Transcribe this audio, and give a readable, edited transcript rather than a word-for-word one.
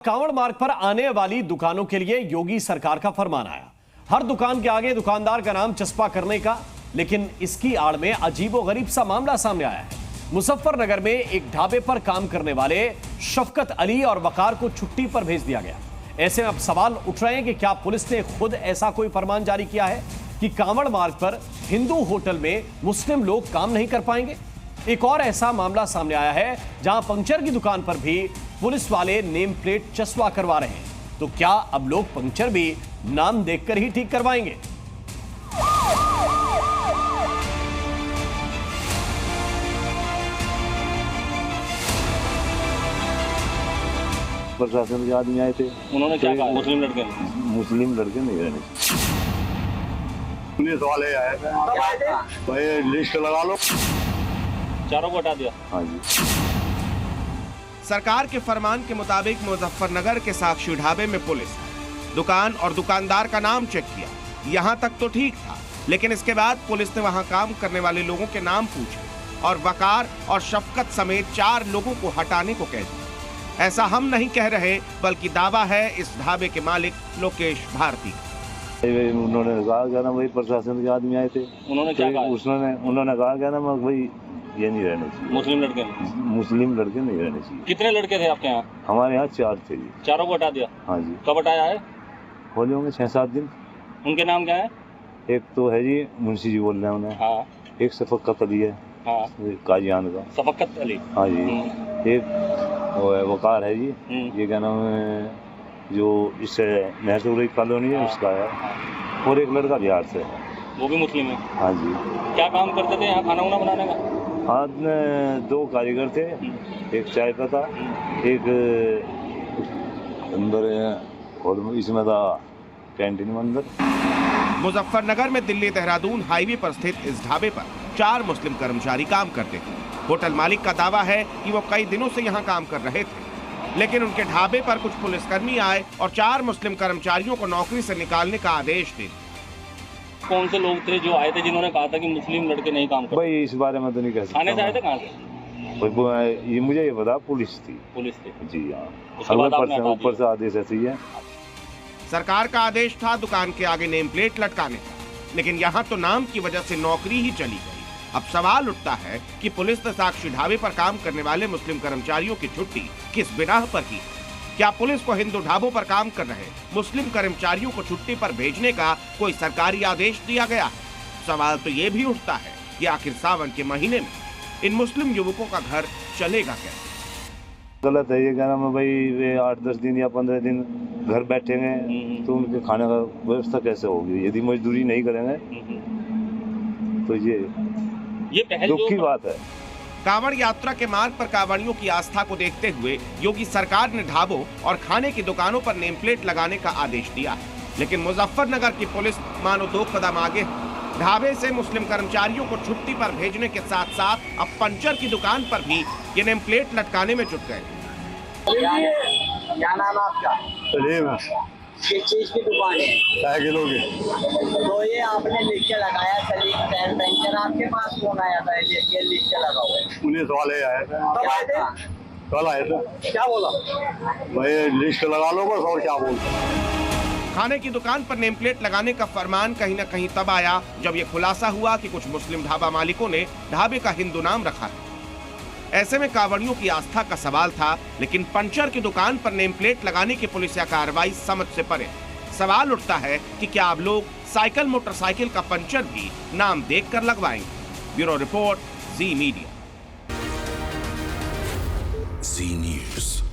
कांवड़ मार्ग पर आने वाली दुकानों के लिए योगी सरकार का फरमान आया। हर दुकान के आगे दुकानदार का नाम चस्पा करने का, लेकिन इसकी आड़ में अजीबोगरीब सा मामला सामने आया है। मुजफ्फरनगर में एक ढाबे पर काम करने वाले शफकत अली और वकार को छुट्टी पर भेज दिया गया। ऐसे में अब सवाल उठ रहे हैं कि क्या पुलिस ने खुद ऐसा कोई फरमान जारी किया है कि कांवड़ मार्ग पर हिंदू होटल में मुस्लिम लोग काम नहीं कर पाएंगे। एक और ऐसा मामला सामने आया है जहां पंक्चर की दुकान पर भी पुलिस वाले नेम प्लेट चस्पा करवा रहे हैं। तो क्या अब लोग पंक्चर भी नाम देखकर ही ठीक करवाएंगे? प्रशासन के आदमी आए थे, उन्होंने क्या कहा? मुस्लिम लड़के नहीं रहने। पुलिस वाले आए थे, भाई लिस्ट लगा लो। चारों को हटा दिया। हाँ जी। सरकार के फरमान के मुताबिक मुजफ्फरनगर के साक्षी ढाबे में पुलिस दुकान और दुकानदार का नाम चेक किया। यहाँ तक तो ठीक था, लेकिन इसके बाद पुलिस ने वहाँ काम करने वाले लोगों के नाम पूछे और वकार और शफकत समेत 4 लोगों को हटाने को कह दिया। ऐसा हम नहीं कह रहे, बल्कि दावा है इस ढाबे के मालिक लोकेश भारती। उन्होंने कहा क्या ना, भाई प्रशासन के आदमी आए थे, उन्होंने क्या कहा? उन्होंने कहा क्या ना, भाई ये नहीं रहने चाहिए। मुस्लिम लड़के नहीं रहने चाहिए। कितने लड़के थे आपके यहाँ? हमारे यहाँ 4 थे जी। चारों को हटा दिया? हाँ जी। कब हटाया है? हो होंगे 6-7 दिन। उनके नाम क्या है? एक तो है जी मुंशी जी बोल रहे हैं उन्हें। हाँ। एक शफकत अली है। हाँ। काजियान का। शफकत अली। हाँ जी। एक वो है वकार है जी। ये क्या नाम है, जो इससे नहर कॉलोनी है उसका है। और एक लड़का बिहार से है, वो भी मुस्लिम है। हाँ जी। क्या काम करते थे यहाँ खाना बनाने का? हाथ में 2 कारीगर थे, एक चाय का था, एक अंदर और इसमें था कैंटीन में अंदर। मुजफ्फरनगर में दिल्ली देहरादून हाईवे पर स्थित इस ढाबे पर 4 मुस्लिम कर्मचारी काम करते थे। होटल मालिक का दावा है कि वो कई दिनों से यहाँ काम कर रहे थे, लेकिन उनके ढाबे पर कुछ पुलिसकर्मी आए और 4 मुस्लिम कर्मचारियों को नौकरी से निकालने का आदेश दे। कौन से लोग थे जो आए थे जिन्होंने कहा था कि मुस्लिम लड़के नहीं काम करते? भाई इस बारे में तो नहीं कह सकता। थाने से आए थे? कहाँ से? ये मुझे ये पता, पुलिस थी जी। हाँ, ऊपर से आदेश ऐसे ही है। सरकार का आदेश था दुकान के आगे नेम प्लेट लटकाने का, लेकिन यहाँ तो नाम की वजह से नौकरी ही चली गई। अब सवाल उठता है कि पुलिस ने साक्षी ढाबे पर काम करने वाले मुस्लिम कर्मचारियों की छुट्टी किस बिना पर की? क्या पुलिस को हिंदू ढाबों पर काम कर रहे मुस्लिम कर्मचारियों को छुट्टी पर भेजने का कोई सरकारी आदेश दिया गया है? सवाल तो ये भी उठता है कि आखिर सावन के महीने में इन मुस्लिम युवकों का घर चलेगा कैसे? गलत है ये कहना मैं, भाई वे 8-10 दिन या 15 दिन घर बैठेंगे तो उनके खाने का व्यवस्था कैसे होगी? यदि मजदूरी नहीं करेंगे तो ये दुख की बात है। कांवड़ यात्रा के मार्ग पर कांवड़ियों की आस्था को देखते हुए योगी सरकार ने ढाबों और खाने की दुकानों पर नेम प्लेट लगाने का आदेश दिया है, लेकिन मुजफ्फरनगर की पुलिस मानो 2 कदम आगे है। ढाबे से मुस्लिम कर्मचारियों को छुट्टी पर भेजने के साथ साथ अब पंचर की दुकान पर भी ये नेम प्लेट लटकाने में जुट गए। क्या नाम है आपका? सलीम। किस चीज की दुकान है? साइकिलों की। तो ये आपने लिख के लगाया सलीम टायर पंचर, आपके पास कौन आया था ये लिख के लगा हुआ है? पुलिस वाले आए थे। कब आए थे? कल आए थे। क्या बोला? भाई लिस्ट लगा लो बस, और क्या बोलते। खाने की दुकान पर नेम प्लेट लगाने का फरमान कहीं न कहीं तब आया जब ये खुलासा हुआ कि कुछ मुस्लिम ढाबा मालिकों ने ढाबे का हिंदू नाम रखा है। ऐसे में कांवड़ियों की आस्था का सवाल था, लेकिन पंचर की दुकान पर नेम प्लेट लगाने की पुलिसिया कार्रवाई समझ से परे। सवाल उठता है कि क्या अब लोग साइकिल मोटरसाइकिल का पंचर भी नाम देखकर लगवाएंगे? ब्यूरो रिपोर्ट, जी मीडिया। जी न्यूज़।